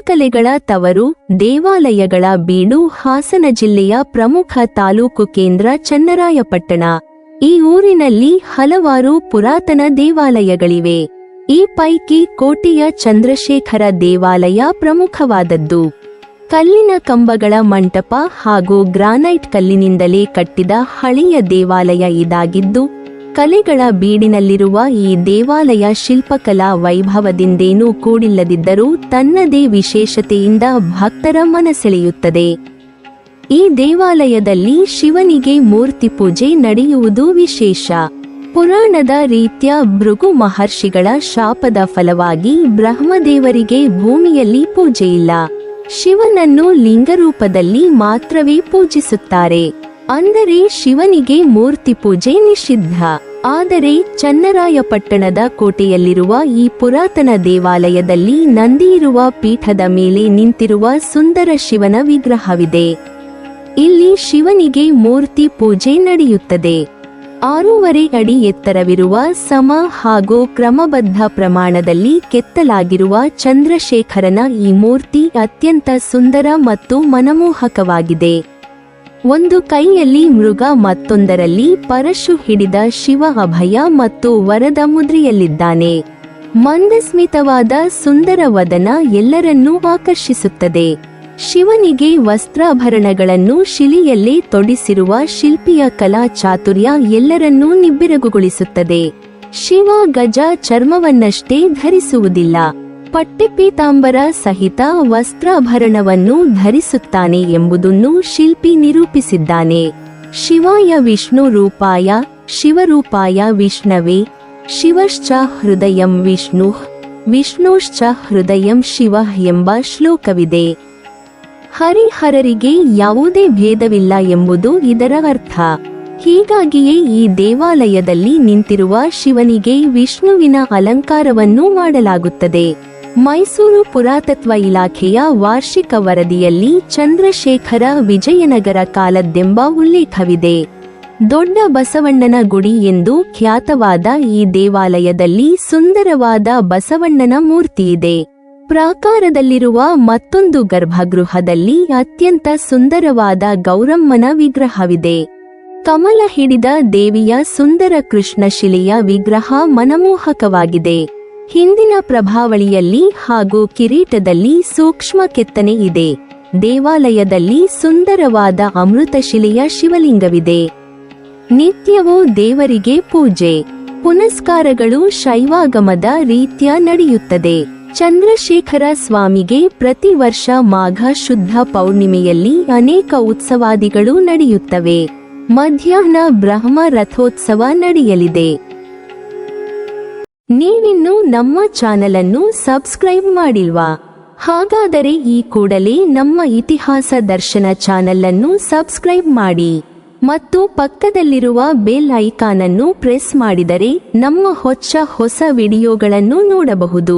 ಶಿಲ್ಪಕಲೆಗಳ ತವರು, ದೇವಾಲಯಗಳ ಬೀಡು ಹಾಸನ ಜಿಲ್ಲೆಯ ಪ್ರಮುಖ ತಾಲೂಕು ಕೇಂದ್ರ ಚನ್ನರಾಯಪಟ್ಟಣ. ಈ ಊರಿನಲ್ಲಿ ಹಲವಾರು ಪುರಾತನ ದೇವಾಲಯಗಳಿವೆ. ಈ ಪೈಕಿ ಕೋಟೆಯ ಚಂದ್ರಶೇಖರ ದೇವಾಲಯ ಪ್ರಮುಖವಾದದ್ದು. ಕಲ್ಲಿನ ಕಂಬಗಳ ಮಂಟಪ ಹಾಗೂ ಗ್ರಾನೈಟ್ ಕಲ್ಲಿನಿಂದಲೇ ಕಟ್ಟಿದ ಹಳೆಯ ದೇವಾಲಯ ಇದಾಗಿದ್ದು, ಕಲೆಗಳ ಬೀಡಿನಲ್ಲಿರುವ ಈ ದೇವಾಲಯ ಶಿಲ್ಪಕಲಾ ವೈಭವದಿಂದೇನೂ ಕೂಡಿಲ್ಲದಿದ್ದರೂ ತನ್ನದೇ ವಿಶೇಷತೆಯಿಂದ ಭಕ್ತರ ಮನಸೆಳೆಯುತ್ತದೆ. ಈ ದೇವಾಲಯದಲ್ಲಿ ಶಿವನಿಗೆ ಮೂರ್ತಿ ಪೂಜೆ ನಡೆಯುವುದು ವಿಶೇಷ. ಪುರಾಣದ ರೀತ್ಯ ಭೃಗು ಮಹರ್ಷಿಗಳ ಶಾಪದ ಫಲವಾಗಿ ಬ್ರಹ್ಮದೇವರಿಗೆ ಭೂಮಿಯಲ್ಲಿ ಪೂಜೆಯಿಲ್ಲ. ಶಿವನನ್ನು ಲಿಂಗರೂಪದಲ್ಲಿ ಮಾತ್ರವೇ ಪೂಜಿಸುತ್ತಾರೆ. ಅಂದರೆ ಶಿವನಿಗೆ ಮೂರ್ತಿ ಪೂಜೆ ನಿಷಿದ್ಧ. ಆದರೆ ಚನ್ನರಾಯಪಟ್ಟಣದ ಕೋಟೆಯಲ್ಲಿರುವ ಈ ಪುರಾತನ ದೇವಾಲಯದಲ್ಲಿ ನಂದಿಯಿರುವ ಪೀಠದ ಮೇಲೆ ನಿಂತಿರುವ ಸುಂದರ ಶಿವನ ವಿಗ್ರಹವಿದೆ. ಇಲ್ಲಿ ಶಿವನಿಗೆ ಮೂರ್ತಿ ಪೂಜೆ ನಡೆಯುತ್ತದೆ. 6.5 ಅಡಿ ಎತ್ತರವಿರುವ ಸಮ ಹಾಗೂ ಕ್ರಮಬದ್ಧ ಪ್ರಮಾಣದಲ್ಲಿ ಕೆತ್ತಲಾಗಿರುವ ಚಂದ್ರಶೇಖರನ ಈ ಮೂರ್ತಿ ಅತ್ಯಂತ ಸುಂದರ ಮತ್ತು ಮನಮೋಹಕವಾಗಿದೆ. ಒಂದು ಕೈಯಲ್ಲಿ ಮೃಗ ಮತ್ತೊಂದರಲ್ಲಿ ಪರಶು ಹಿಡಿದ ಶಿವ ಅಭಯ ಮತ್ತು ವರದ ಮುದ್ರೆಯಲ್ಲಿದ್ದಾನೆ. ಮಂದಸ್ಮಿತವಾದ ಸುಂದರ ವದನ ಎಲ್ಲರನ್ನೂ ಆಕರ್ಷಿಸುತ್ತದೆ. ಶಿವನಿಗೆ ವಸ್ತ್ರಾಭರಣಗಳನ್ನು ಶಿಲೆಯಲ್ಲೇ ತೊಡಿಸಿರುವ ಶಿಲ್ಪಿಯ ಕಲಾ ಚಾತುರ್ಯ ಎಲ್ಲರನ್ನೂ ನಿಬ್ಬೆರಗುಗೊಳಿಸುತ್ತದೆ. ಶಿವ ಗಜ ಚರ್ಮವನ್ನಷ್ಟೇ ಧರಿಸುವುದಿಲ್ಲ, ಪಟ್ಟೆಪೀತಾಂಬರ ಸಹಿತ ವಸ್ತ್ರಾಭರಣವನ್ನು ಧರಿಸುತ್ತಾನೆ ಎಂಬುದನ್ನು ಶಿಲ್ಪಿ ನಿರೂಪಿಸಿದ್ದಾನೆ. ಶಿವಾಯ ವಿಷ್ಣು ರೂಪಾಯ ಶಿವರೂಪಾಯ ವಿಷ್ಣವೇ ಶಿವಶ್ಚ ಹೃದಯಂ ವಿಷ್ಣು ವಿಷ್ಣುಶ್ಚ ಹೃದಯಂ ಶಿವ ಎಂಬ ಶ್ಲೋಕವಿದೆ. ಹರಿಹರರಿಗೆ ಯಾವುದೇ ಭೇದವಿಲ್ಲ ಎಂಬುದು ಇದರ ಅರ್ಥ. ಹೀಗಾಗಿಯೇ ಈ ದೇವಾಲಯದಲ್ಲಿ ನಿಂತಿರುವ ಶಿವನಿಗೆ ವಿಷ್ಣುವಿನ ಅಲಂಕಾರವನ್ನು ಮಾಡಲಾಗುತ್ತದೆ. ಮೈಸೂರು ಪುರಾತತ್ವ ಇಲಾಖೆಯ ವಾರ್ಷಿಕ ವರದಿಯಲ್ಲಿ ಚಂದ್ರಶೇಖರ ವಿಜಯನಗರ ಕಾಲದ್ದೆಂಬ ಉಲ್ಲೇಖವಿದೆ. ದೊಡ್ಡ ಬಸವಣ್ಣನ ಗುಡಿ ಎಂದು ಖ್ಯಾತವಾದ ಈ ದೇವಾಲಯದಲ್ಲಿ ಸುಂದರವಾದ ಬಸವಣ್ಣನ ಮೂರ್ತಿಯಿದೆ. ಪ್ರಾಕಾರದಲ್ಲಿರುವ ಮತ್ತೊಂದು ಗರ್ಭಗೃಹದಲ್ಲಿ ಅತ್ಯಂತ ಸುಂದರವಾದ ಗೌರಮ್ಮನ ವಿಗ್ರಹವಿದೆ. ಕಮಲ ಹಿಡಿದ ದೇವಿಯ ಸುಂದರ ಕೃಷ್ಣ ಶಿಲೆಯ ವಿಗ್ರಹ ಮನಮೋಹಕವಾಗಿದೆ. ಹಿಂದಿನ ಪ್ರಭಾವಳಿಯಲ್ಲಿ ಹಾಗೂ ಕಿರೀಟದಲ್ಲಿ ಸೂಕ್ಷ್ಮ ಕೆತ್ತನೆ ಇದೆ. ದೇವಾಲಯದಲ್ಲಿ ಸುಂದರವಾದ ಅಮೃತಶಿಲೆಯ ಶಿವಲಿಂಗವಿದೆ. ನಿತ್ಯವೂ ದೇವರಿಗೆ ಪೂಜೆ ಪುನಸ್ಕಾರಗಳು ಶೈವಾಗಮದ ರೀತ್ಯ ನಡೆಯುತ್ತದೆ. ಚಂದ್ರಶೇಖರ ಸ್ವಾಮಿಗೆ ಪ್ರತಿ ವರ್ಷ ಮಾಘ ಶುದ್ಧ ಪೌರ್ಣಿಮೆಯಲ್ಲಿ ಅನೇಕ ಉತ್ಸವಾದಿಗಳು ನಡೆಯುತ್ತವೆ. ಮಧ್ಯಾಹ್ನ ಬ್ರಹ್ಮ ರಥೋತ್ಸವ ನಡೆಯಲಿದೆ. ನೀವಿನ್ನೂ ನಮ್ಮ ಚಾನಲನ್ನು ಸಬ್ಸ್ಕ್ರೈಬ್ ಮಾಡಿಲ್ವಾ? ಹಾಗಾದರೆ ಈ ಕೂಡಲೇ ನಮ್ಮ ಇತಿಹಾಸ ದರ್ಶನ ಚಾನಲನ್ನು ಸಬ್ಸ್ಕ್ರೈಬ್ ಮಾಡಿ ಮತ್ತು ಪಕ್ಕದಲ್ಲಿರುವ ಬೆಲ್ ಐಕಾನ್ ಅನ್ನು ಪ್ರೆಸ್ ಮಾಡಿದರೆ ನಮ್ಮ ಹೊಸ ವಿಡಿಯೋಗಳನ್ನು ನೋಡಬಹುದು.